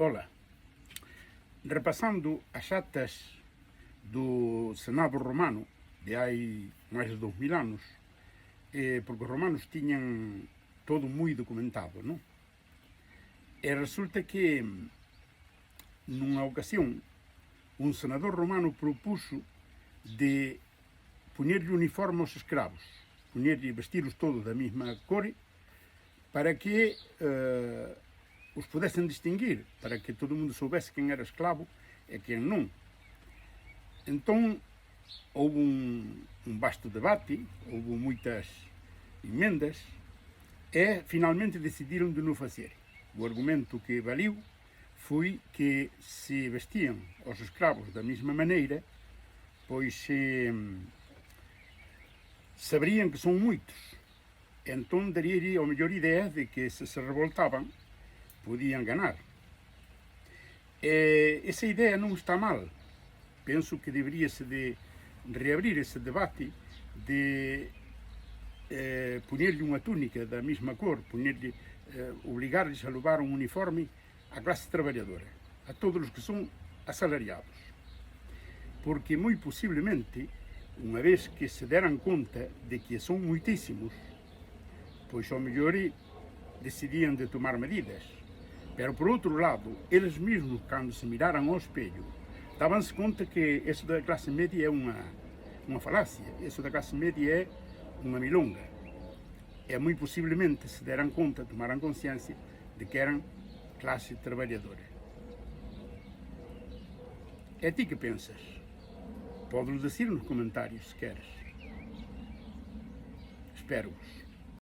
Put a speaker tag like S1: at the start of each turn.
S1: Ola, repasando as actas do Senado romano de hai máis de 2000 anos, porque os romanos tiñan todo moi documentado, non? E resulta que nunha ocasión un senador romano propuso de poñerlle uniforme aos escravos, poñerlle vestiros todos da mesma cor para que os pudesen distinguir, para que todo o mundo soubese quen era esclavo e quen non. Entón, houve un vasto debate, houve moitas emendas, e finalmente decidiron de non facer. O argumento que valiu foi que se vestían os escravos da mesma maneira, pois saberían que son moitos. Entón daríalle a mellor idea de que se revoltaban podían ganar. Esa idea non está mal. Penso que deberíase de reabrir ese debate de poñerlle unha túnica da mesma cor, obrigarles a levar un uniforme á clase traballadora, a todos os que son asalariados. Porque moi posiblemente, unha vez que se deran conta de que son moitísimos, pois ao mellor decidían de tomar medidas. Pero por outro lado, eles mesmos, cando se miraran ao espello, daban-se conta que eso da clase media é unha falacia, eso da clase media é unha milonga. E moi posiblemente se deran conta, tomaran consciencia de que eran clase traballadora. E ti que pensas? Podes decir nos comentarios se queres. Espero-vos.